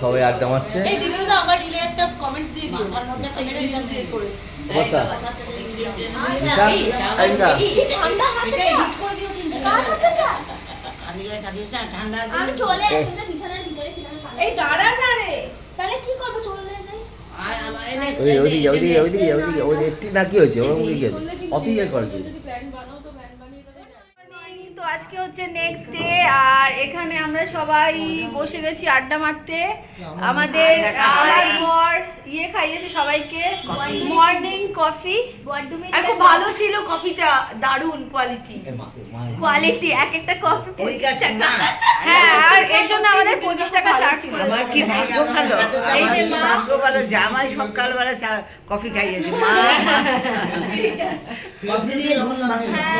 সবাই আড্ডা মারছে। এই দিবেও তো আমার রিলে একটা কমেন্টস দিয়ে দিও, তার মধ্যে একটা রিল দিয়ে করেছে। বসা নিশা আইসা ঠান্ডা হাতে এডিট করে দিও কিন্তু আমি চলে আসছি না, বিছানার ভিতরে ছিলাম। এই দাঁড়া না রে, তাহলে কি করব? চলে যাই ওই একটি না কি হয়েছে ওর মুখে কি আছে অত ইয়ে করে কি তো আজকে হচ্ছে নেক্সট ডে আর এখানে আমরা সবাই বসে গেছি আড্ডা মারতে। আমাদের বর ইয়ে খাইয়েছে সবাইকে মর্নিং কফি, আর খুব ভালো ছিল কফিটা, দারুণ কোয়ালিটি এক একটা কফি 25 টাকা। হ্যাঁ, আর এর জন্য আমাদের 25 টাকা চার্জ ছিল। আমার কি ভাগ্য ভালো, এই যে মা ভাগ্য ভালো, জামাই সকালবেলা কফি খাইয়েছে, মা কফি দিয়ে ঘুম ভাঙিয়েছে,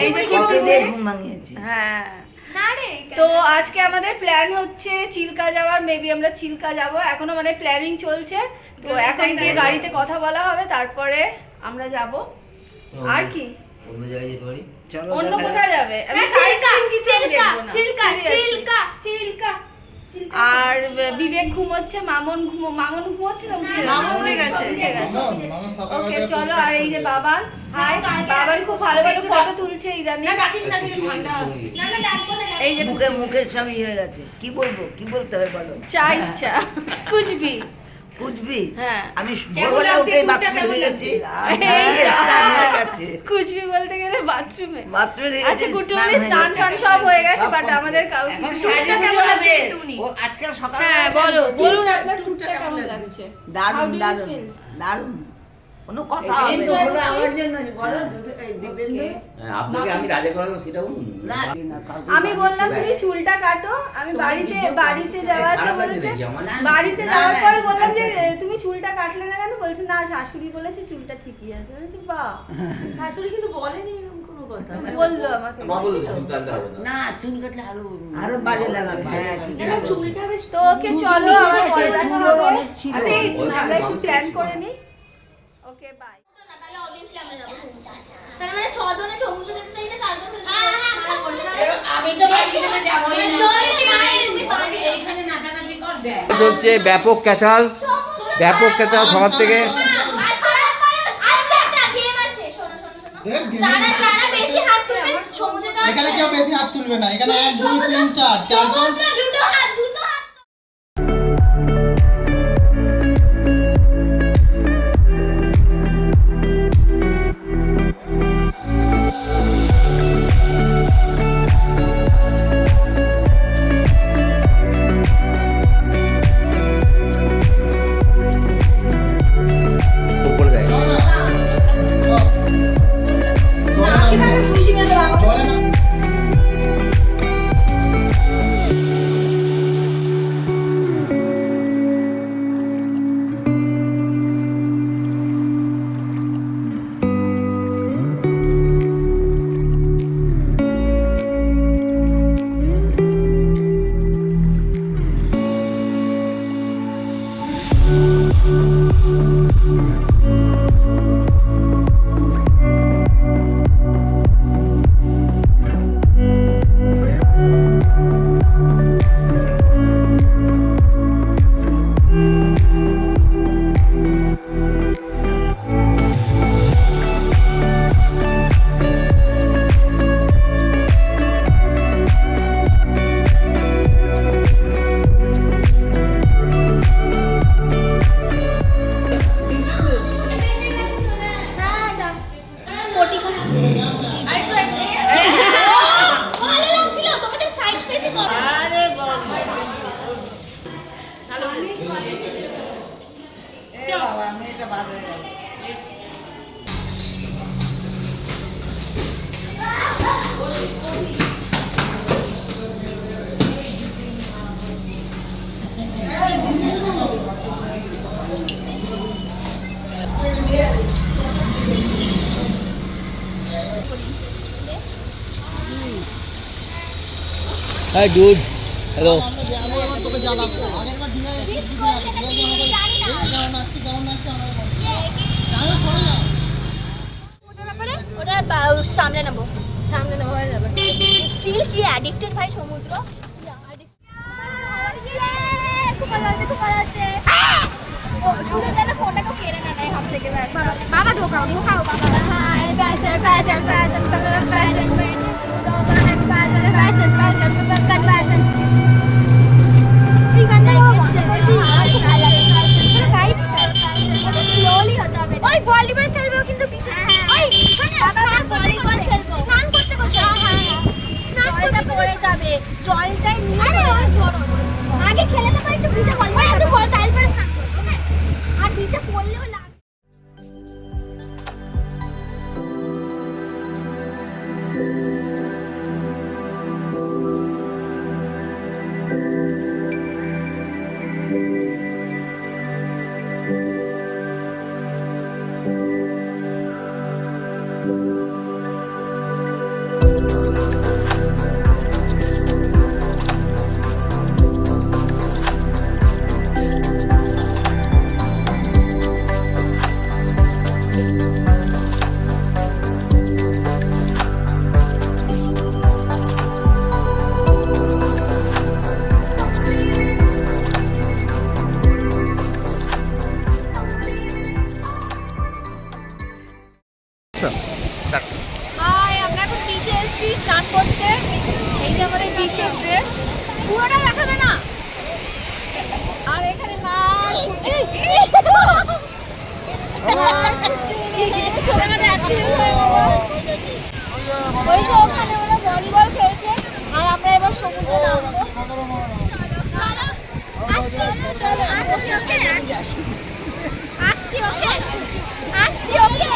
এই যে কফি দিয়ে ঘুম ভাঙিয়েছে। হ্যাঁ তো আজকে আমাদের প্ল্যান হচ্ছে চিল্কা যাওয়ার, মেবি আমরা চিল্কা যাব, এখনো মানে প্ল্যানিং চলছে। তো এখন গিয়ে গাড়িতে কথা বলা হবে, তারপরে আমরা যাব। আর কি অন্য জায়গায় যেতে পারি? চলো অন্য কোথায় যাবে? আমি সাইট সিন কিছু দেখব না। চিল্কা আর বিবেক ঘুমোচ্ছে, মামন ঘুমোচ্ছে না, মামন উঠে গেছে। ওকে চলো। আর এই যে বাবান, হাই বাবান, খুব ভালো ভালো ফটো তুলছে ইদানিং। এই যে মুখে সব ইয়ে হয়ে গেছে, কি বলবো, কি বলতে হবে বলো? চা ইচ্ছা কুচবি কুচবি, হ্যাঁ আমি ভোরবেলা উঠে বাথরুমে ঢুকেছি, কুচবি বলতে গেলে বাথরুমে। বাথরুমে আচ্ছা কুটুমি স্নান টান সব হয়ে গেছে, বাট আমাদের আজকাল সকালে হ্যাঁ বলুন আপনার টুকটা কেমন লাগছে? দারুণ দারুণ দারুণ, কোনো কথা হবে না আমার জন্য, বলো দিবেন্দু। আপনাকে আমি রাজা করাবো সেটা বলুন না। আমি বললাম তুমি চুলটা কাটো, আমি বাড়িতে যাওয়ার পর বলেছে, বাড়িতে যাওয়ার পরে বললাম যে তুমি চুলটা কাটলে না কেন? বলছে না শাশুড়ি বলেছে চুলটা ঠিকই আছে। আমি বলছি বাহ, শাশুড়ি কিন্তু বলেনি এরকম কোনো কথা, বললো আমাকে। মা বললো চুল কাটতে হবে না। না চুল কাটলে আরো বাজে লাগবে। হ্যাঁ চুলটা বেশ। তো ওকে চলো, আমার পরে যাচ্ছে হবে। আমরা একটু প্ল্যান করে নিই। Okay bye. তাহলে অবভিয়াসলি আমরা যাব। তার মানে 6 জনে সমুদ্র যেতে চাইতে 4 জন আমি তো বাড়িতে যাবই না, এইখানে নাচানাচি কর দে। চলছে ব্যাপক ক্যাচাল সবার থেকে। আচ্ছা একটা গেম আছে, শোনো যারা বেশি হাত তুলবে সমুদ্রে যাওয়া। এখানে কেউ বেশি হাত তুলবে না, এখানে 1 2 3 4 সমুদ্রে দুটো হাত। উপরে যায় খুশি হয়ে যাবো। চলে না। Hi dude. Hello. সামনে নেবো হয়ে যাবে। স্টিল কি অ্যাডিক্টেড ভাই সমুদ্র। খুব ভালো fashion, fashion, fashion, fashion, fashion. এই গানটা স্লোলি হতে হবে। ওই ভলিবল খেলবো কিন্তু পিছনে। ওই বাবা ভলিবল খেলবো। স্নান করতে করতে। জলটা পড়ে যাবে। জলটাই নিয়ে যাবে। আগে খেলে তো একটু ভিজে ভলিবল একটু তারপরে স্নান করবো। ওকে? আর ভিজে পড়লেও লাগে। হাই, আমরা এখন বিচে এসেছি স্নান করতে। এই যে আমাদের বিচের ড্রেস, পুরোটা দেখাবে না। আর এখানে মাছ ছোটখাটো অ্যাক্সিডেন্ট হয়ে গেল। ওই যে ওখানে ওরা ভলিবল খেলছে আর আমরা এবার সমুদ্রে নামবো। আসছি ওকে।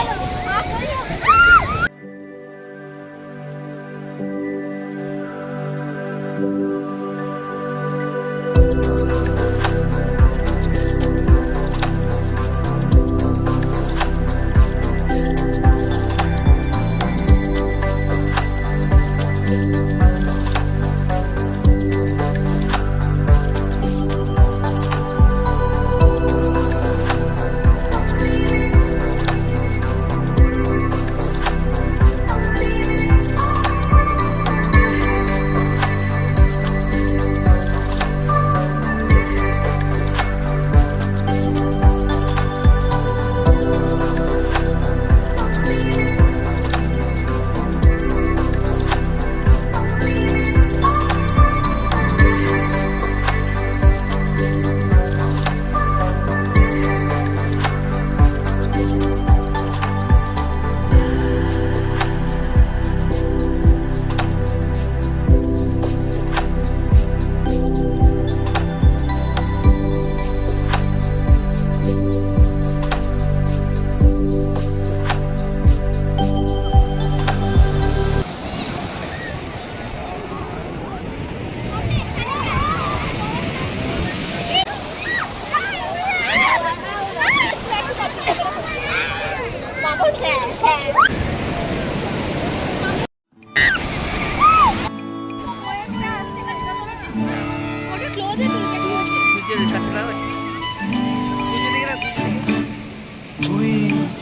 তুই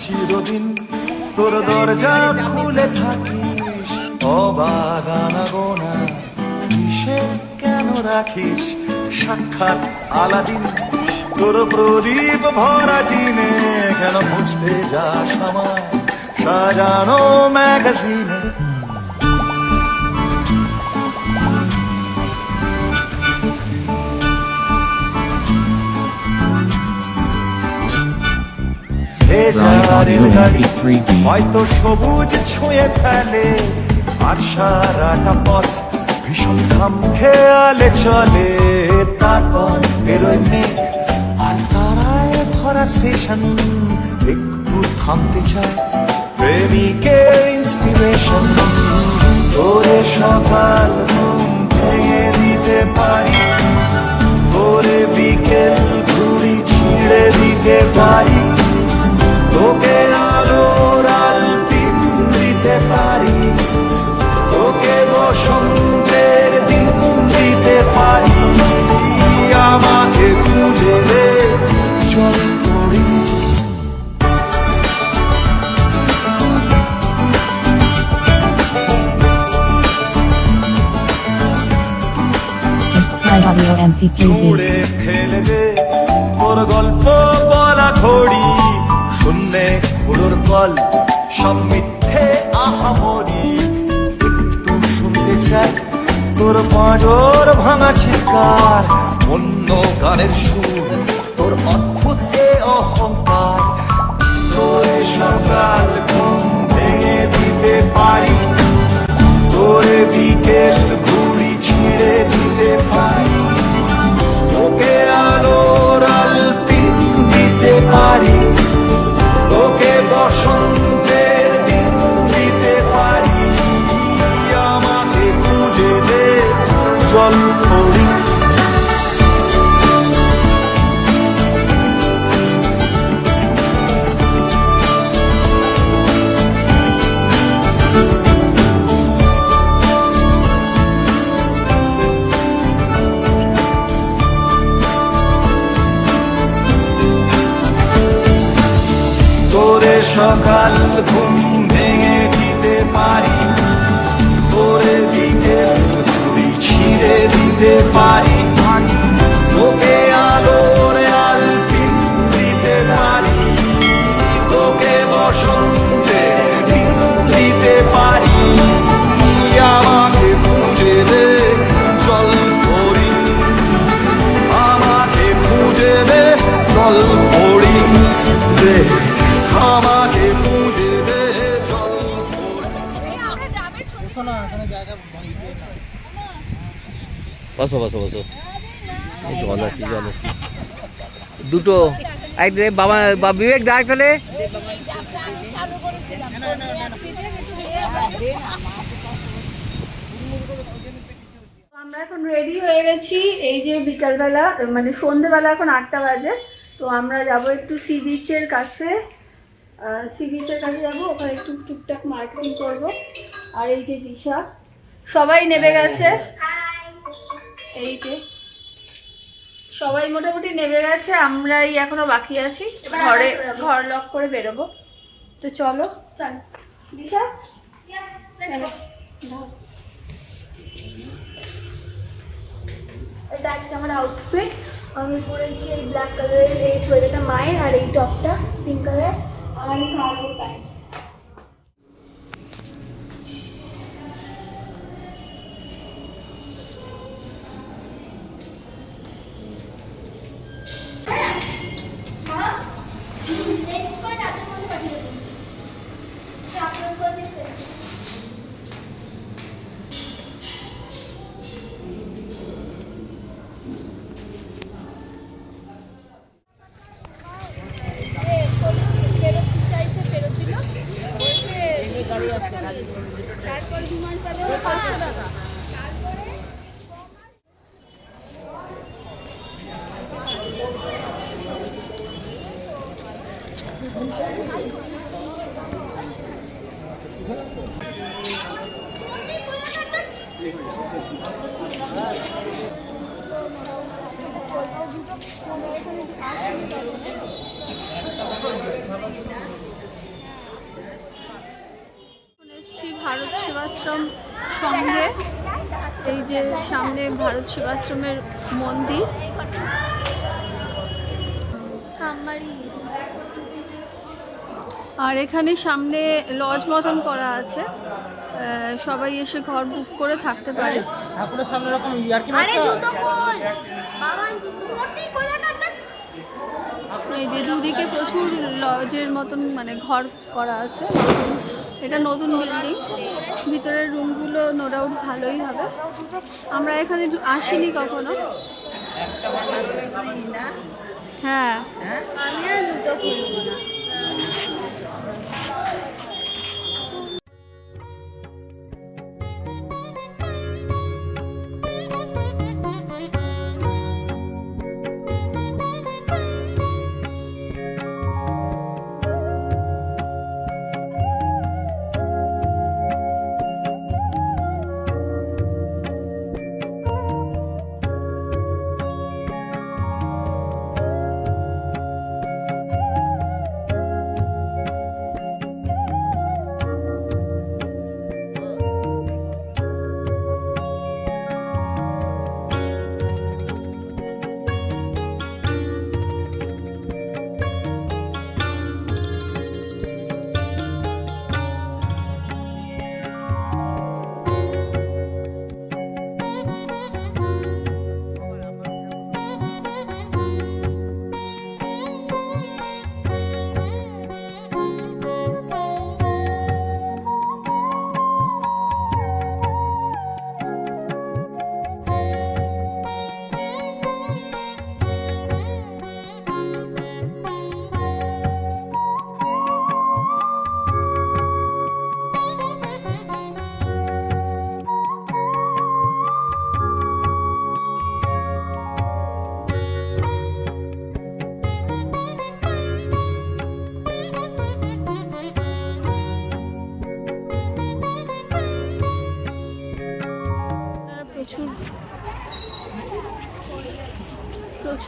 চিরদিন তোর দরজা খুলে থাকিস, অবাগানা গোনা কিসে কেন রাখিস? সাক্ষাৎ আলাদিন তোর প্রদীপ ভরা জিনে কেন মুছতে যাস আমার সাজানো ম্যাগাজিনে? হয়তো সবুজ ছুঁয়ে ফেলে আর সারাটা পথ ভীষণ খাম খেয়ালে চলে। তারপর বেরোয় মেঘ আর তারায় ভরা স্টেশন, একটু থামতে চায় প্রেমিকের ইন্সপিরেশন। তোরে সকাল ঘুম ভেঙে দিতে পারি, তোরে বিকেল ঘুড়ি ছিঁড়ে দিতে পারি, তোকে আলোর আলপিন দিতে পারি, তোকে বসন্তের দিন দিতে পারি। আমাকে খুঁজে রে চল করি। ছুঁড়ে ফেলে দে তোর গল্প বলা ঘড়ি, শূন্যে খুঁড়োর কল সব মিথ্যে আহামরি একটু শুনতে চাই তোর পাঁজর ভাঙা চিৎকার, অন্য গানের সুর তোর অদ্ভুত এ অহংকার। তোরে সকাল ঘুম ভেঙে দিতে পারি, তোরে বিকেল ঘুড়ি ছিঁড়ে দিতে পারি, তোকে আলোর আলপিন দিতে পারি, তোকে বসন্তের দিন দিতে পারি। আমাকে খুঁজে দে জল পড়ি, তোরে সকাল ঘুম ভেঙে দিতে পারি, তোরে বিকেল ঘুড়ি ছিঁড়ে দিতে পারি, তোকে আলোর আলপিন দিতে পারি, তোকে বসন্তের দিন দিতে পারি। আমাকে খুঁজে দে জল পড়ি, আমাকে খুঁজে দে জল পড়ি দে, আমাকে খুঁজে দে জল পড়ি। বসো না, এখানে জায়গা ভাঙবে না। বসো বসো বসো, এই জল আছে জল আছে দুটো। এক দে বাবা, বিবেক দাঁড় ফেলে। আমরা এখন রেডি হয়ে গেছি, এই যে বিকালবেলা মানে সন্ধেবেলা এখন 8টা বাজে। তো আমরা যাব একটু সি বিচের কাছে, যাবো, ওখানে একটু টুকটাক মার্কেটিং করব। আর এই যে দিশা, সবাই নেমে গেছে, এই যে সবাই মোটামুটি নেমে গেছে, আমরাই এখনো বাকি আছি, ঘর লক করে বেরোবো। তো চলো দিশা, এটা আজকে আমার আউটফিট। আমি পরেছি এই ব্ল্যাক কালারের এই সোয়েটারটা মায়ের, আর এই টপটা পিঙ্ক কালার, আর এই কার্গো প্যান্টস। তারপরে 2 মাস বাদে 500 টাকা। ভারত সেবাশ্রম সঙ্গে, এই যে সামনে ভারত সেবাশ্রমের মন্দির। আর এখানে সামনে লজ মতন করা আছে, সবাই এসে ঘর বুক করে থাকতে পারে। ঠাকুরের সামনে এরকম ইয়ার্কি আরে মারছো? জুতো খোল বাবা, জুতো পরতেই খোলা কাটা। এই যে দুদিকে প্রচুর লজের মতন মানে ঘর করা আছে, এটা নতুন বিল্ডিং, ভিতরের রুমগুলো নো ডাউট ভালোই হবে। আমরা এখানে আসিনি কখনো। হ্যাঁ, আমি আর জুতো খুলবো না।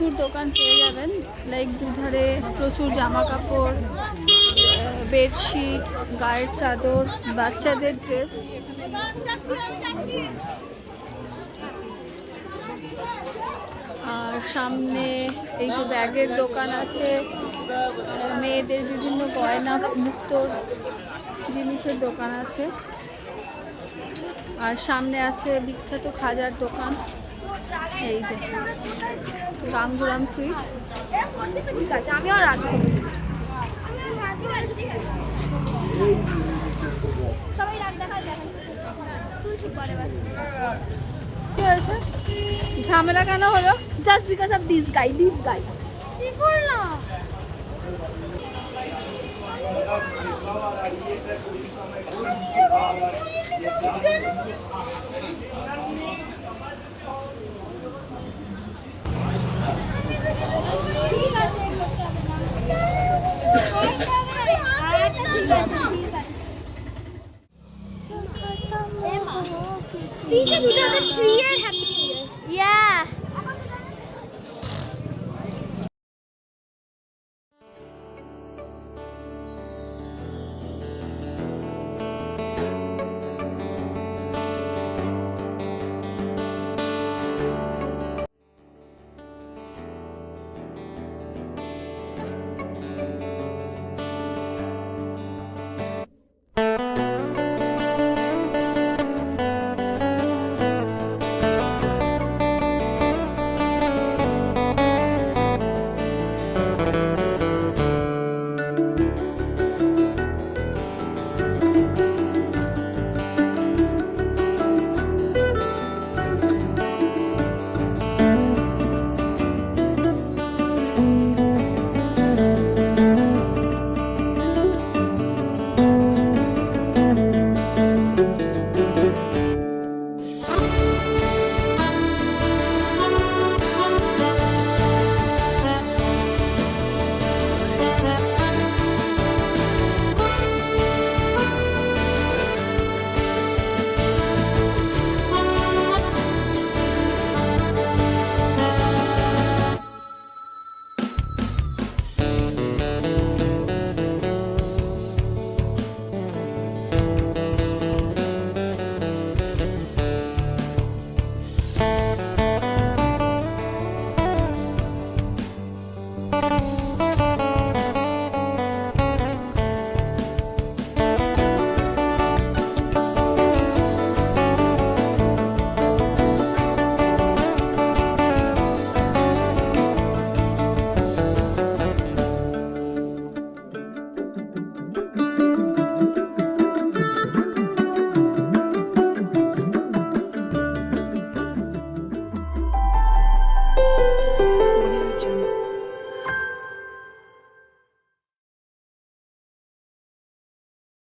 প্রচুর দোকান পেয়ে যাবেন, লাইক দুধারে প্রচুর জামা কাপড়, বেডশিট, গায়ের চাদর, বাচ্চাদের ড্রেস। আর সামনে এই যে ব্যাগের দোকান আছে, মেয়েদের বিভিন্ন গয়না মুক্তোর জিনিসের দোকান আছে। আর সামনে আছে বিখ্যাত খাজার দোকান, এই যে গাঙ্গুরাম সুইটস। ঠিক আছে, আমিও রাখবো। সবাই রাখ দেখা তুই ঠিক করে কি হয়েছে, ঝামেলা কেন হলো? Just because of this guy কি করলাম?